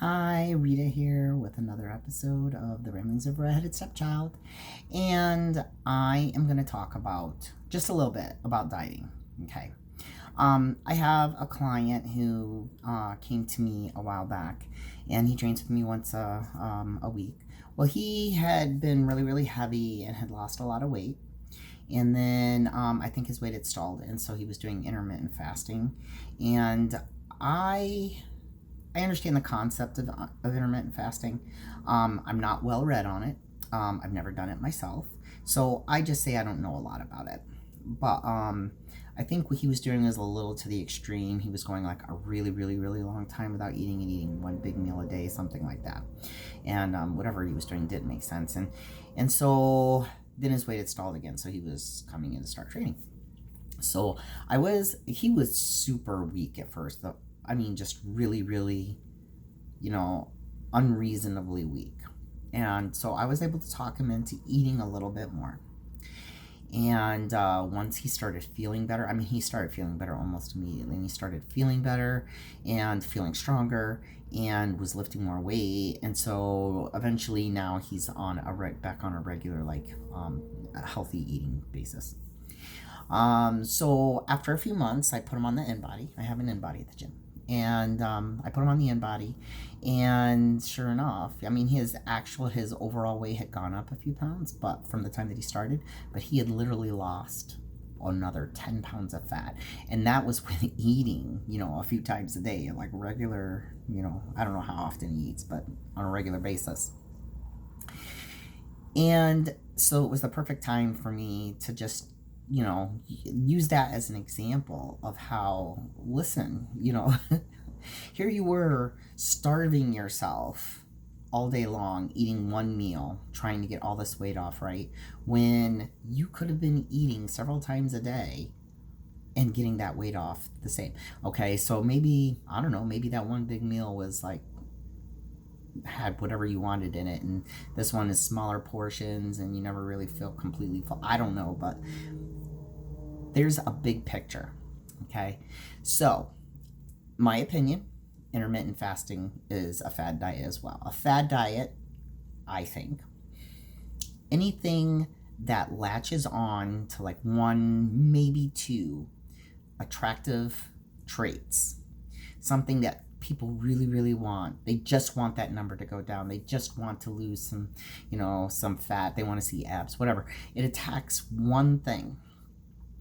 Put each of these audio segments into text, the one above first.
Hi, Rita here with another episode of the Ramblings of a Redheaded Stepchild, and I am going to talk about just a little bit about dieting. Okay, I have a client who came to me a while back, and he trains with me once a week. Well, he had been really heavy and had lost a lot of weight, and then I think his weight had stalled, and so he was doing intermittent fasting, and I understand the concept of intermittent fasting. I'm not well read on it. I've never done it myself. So I just say I don't know a lot about it. But I think what he was doing was a little to the extreme. He was going like a really long time without eating and eating one big meal a day, something like that. And whatever he was doing didn't make sense. And so then his weight had stalled again. So he was coming in to start training. So he was super weak at first. Just really, unreasonably weak. And so I was able to talk him into eating a little bit more. And once he started feeling better, he started feeling better almost immediately. And he started feeling better and feeling stronger and was lifting more weight. And so eventually now he's on back on a regular, a healthy eating basis. So after a few months, I put him on the InBody. I have an InBody at the gym. And I put him on the InBody, and sure enough, his overall weight had gone up a few pounds, but from the time that he started, but he had literally lost another 10 pounds of fat, and that was with eating, a few times a day, like regular, I don't know how often he eats, but on a regular basis. And so it was the perfect time for me to just use that as an example of how, listen, here you were starving yourself all day long, eating one meal, trying to get all this weight off, right? When you could have been eating several times a day and getting that weight off the same. Okay, so maybe, I don't know, maybe that one big meal was had whatever you wanted in it, and this one is smaller portions and you never really feel completely full. I don't know, but there's a big picture. Okay, so my opinion, intermittent fasting is a fad diet as well. A fad diet, I think, anything that latches on to one, maybe two attractive traits, something that people really want. They just want that number to go down. They just want to lose some fat. They want to see abs, whatever. It attacks one thing,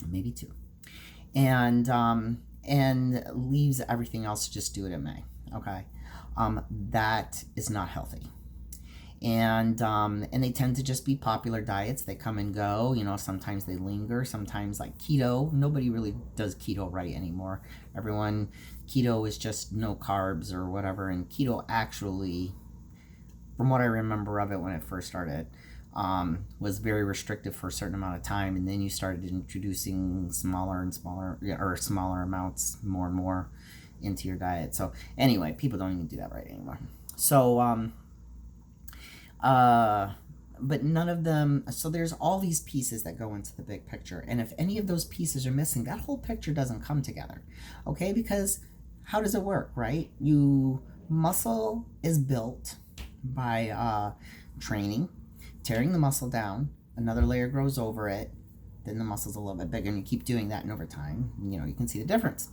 maybe two, and leaves everything else to just do it in May. Okay, that is not healthy. And they tend to just be popular diets. They come and go. Sometimes they linger. Sometimes like keto. Nobody really does keto right anymore. Keto is just no carbs or whatever. And keto actually, from what I remember of it when it first started, was very restrictive for a certain amount of time, and then you started introducing smaller amounts, more and more, into your diet. So anyway, people don't even do that right anymore. So but none of them. So there's all these pieces that go into the big picture, and if any of those pieces are missing, that whole picture doesn't come together. Okay, because how does it work, right? Muscle is built by training, tearing the muscle down, another layer grows over it, then the muscle's a little bit bigger, and you keep doing that, and over time, you can see the difference.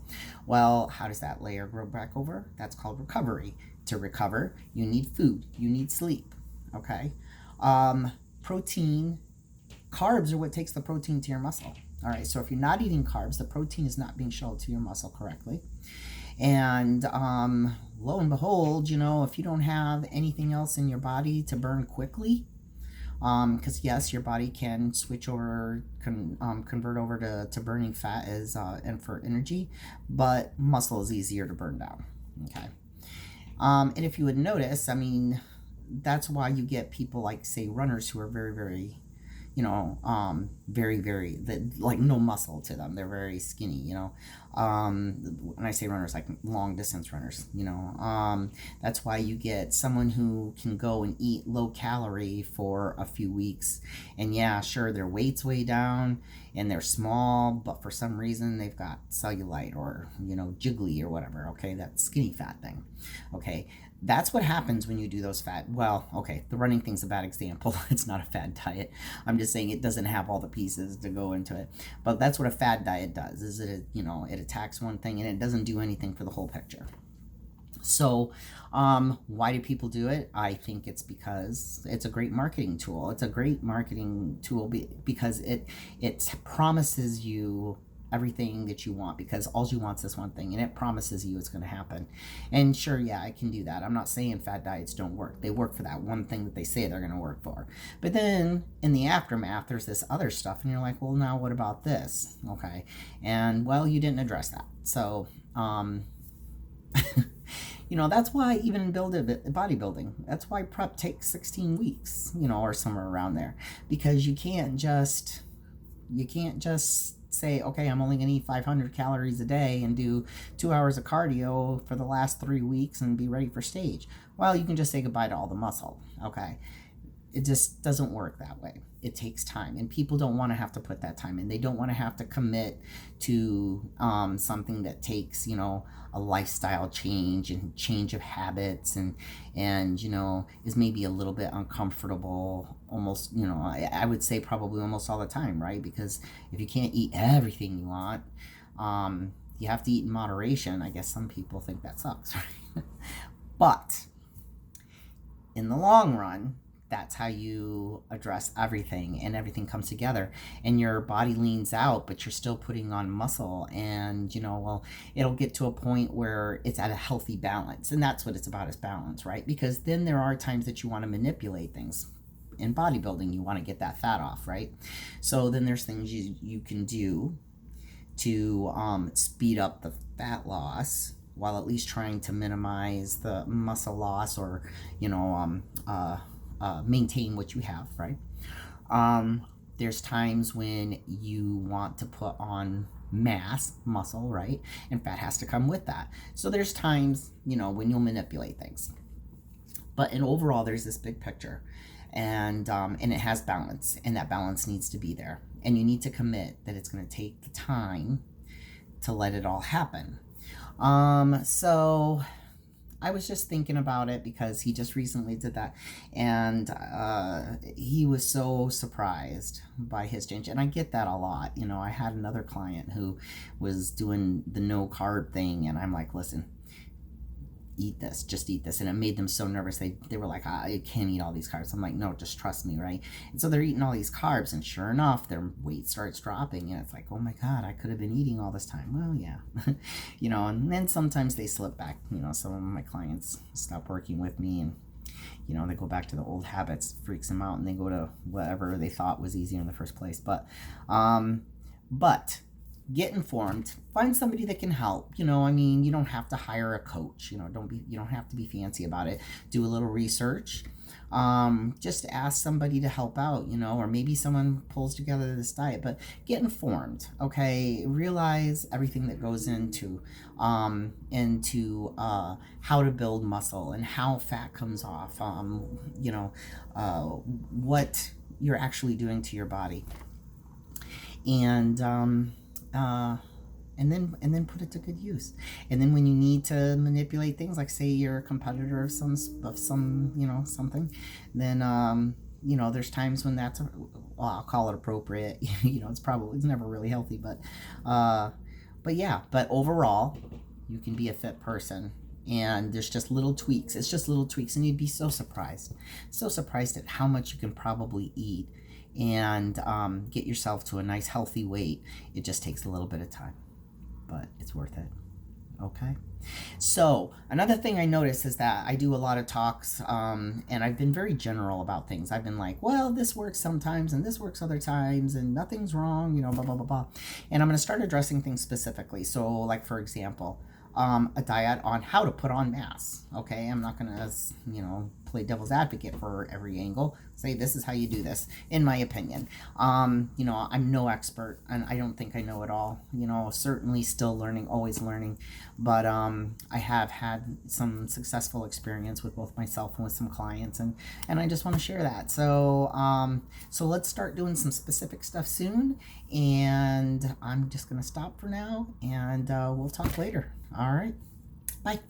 Well, how does that layer grow back over? That's called recovery. To recover, you need food, you need sleep, okay? Protein, carbs are what takes the protein to your muscle. All right, so if you're not eating carbs, the protein is not being shuttled to your muscle correctly. And lo and behold, if you don't have anything else in your body to burn quickly, because yes, your body can switch over, convert over to burning fat and for energy, but muscle is easier to burn down. Okay, and if you would notice, that's why you get people like, say, runners who are very like no muscle to them. They're very skinny, when I say runners, like long distance runners, that's why you get someone who can go and eat low calorie for a few weeks, and yeah, sure, their weight's way down, and they're small, but for some reason they've got cellulite or, jiggly or whatever, okay, that skinny fat thing, okay. That's what happens when you do those the running thing's a bad example. It's not a fad diet. I'm just saying it doesn't have all the pieces to go into it. But that's what a fad diet does, is it attacks one thing and it doesn't do anything for the whole picture. So why do people do it? I think it's because it's a great marketing tool. It's a great marketing tool because it promises you everything that you want, because all you want is this one thing, and it promises you it's going to happen. And sure, yeah, I can do that. I'm not saying fad diets don't work. They work for that one thing that they say they're going to work for. But then in the aftermath, there's this other stuff, and you're like, well, now what about this? Okay. And well, you didn't address that. So that's why even in bodybuilding, that's why prep takes 16 weeks, or somewhere around there, because you can't just say, okay, I'm only going to eat 500 calories a day and do 2 hours of cardio for the last 3 weeks and be ready for stage. Well, you can just say goodbye to all the muscle. Okay. It just doesn't work that way. It takes time, and people don't want to have to put that time in. They don't want to have to commit to something that takes, a lifestyle change and change of habits and is maybe a little bit uncomfortable almost, I would say probably almost all the time, right? Because if you can't eat everything you want, you have to eat in moderation. I guess some people think that sucks, right? But in the long run, that's how you address everything, and everything comes together, and your body leans out, but you're still putting on muscle, and it'll get to a point where it's at a healthy balance. And that's what it's about, is balance, right? Because then there are times that you want to manipulate things. In bodybuilding, you want to get that fat off, right? So then there's things you can do to speed up the fat loss, while at least trying to minimize the muscle loss, or maintain what you have, right? There's times when you want to put on muscle, right? And fat has to come with that. So there's times, when you'll manipulate things. But in overall, there's this big picture, and it has balance, and that balance needs to be there. And you need to commit that it's going to take the time to let it all happen. So I was just thinking about it because he just recently did that, and he was so surprised by his change, and I get that a lot. I had another client who was doing the no carb thing, and I'm like, listen, just eat this, and it made them so nervous. They were like, I can't eat all these carbs. I'm like, no, just trust me, right? And so they're eating all these carbs, and sure enough, their weight starts dropping, and it's like, oh my god, I could have been eating all this time. Well, yeah. And then sometimes they slip back. Some of my clients stop working with me, and they go back to the old habits, freaks them out, and they go to whatever they thought was easier in the first place. But get informed, find somebody that can help. You don't have to hire a coach. You don't have to be fancy about it. Do a little research. Just ask somebody to help out, or maybe someone pulls together this diet, but get informed. Okay. Realize everything that goes into how to build muscle and how fat comes off, what you're actually doing to your body. And then put it to good use. And then when you need to manipulate things, like say you're a competitor of something, then there's times when I'll call it appropriate. It's never really healthy, but overall, you can be a fit person. And there's just little tweaks. It's just little tweaks, and you'd be so surprised at how much you can probably eat and get yourself to a nice healthy weight. It just takes a little bit of time, but it's worth it. Okay. So another thing I noticed is that I do a lot of talks, and I've been very general about things. I've been like, well, this works sometimes and this works other times, and nothing's wrong, blah, blah, blah, blah. And I'm going to start addressing things specifically. So like, for example, a diet on how to put on mass. Okay. I'm not going to, play devil's advocate for every angle, say this is how you do this, in my opinion. You know, I'm no expert, and I don't think I know it all. You know, certainly still learning, always learning, but I have had some successful experience with both myself and with some clients, and I just want to share that. So so let's start doing some specific stuff soon, and I'm just gonna stop for now, and we'll talk later. All right, bye.